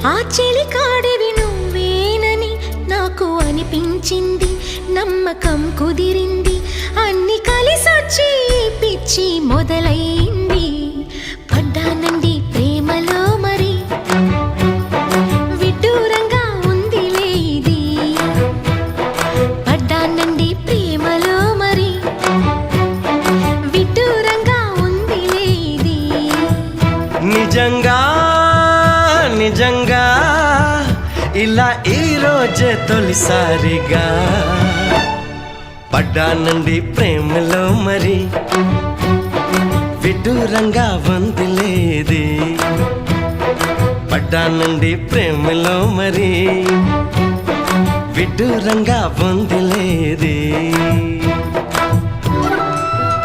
ఆ చెలికాడివి నువ్వేనని నాకు అనిపించింది, నమ్మకం కుదిరింది, అన్ని కలిసొచ్చి పిచ్చి మొదలైంది. పడ్డానండి ప్రేమలో మరి, విడ్డూరంగా ఉందిలే ఇది. పడ్డానండి ప్రేమలో మరి, విడ్డూరంగా ఉందిలే ఇది. నిజంగా నిజంగా ఇలా ఈ రోజే తొలిసారిగా పడ్డానండి ప్రేమలో మరి, విడ్డూరంగా వందిలేది. పడ్డానండి ప్రేమలో మరి, విడ్డూరంగా వందిలేది.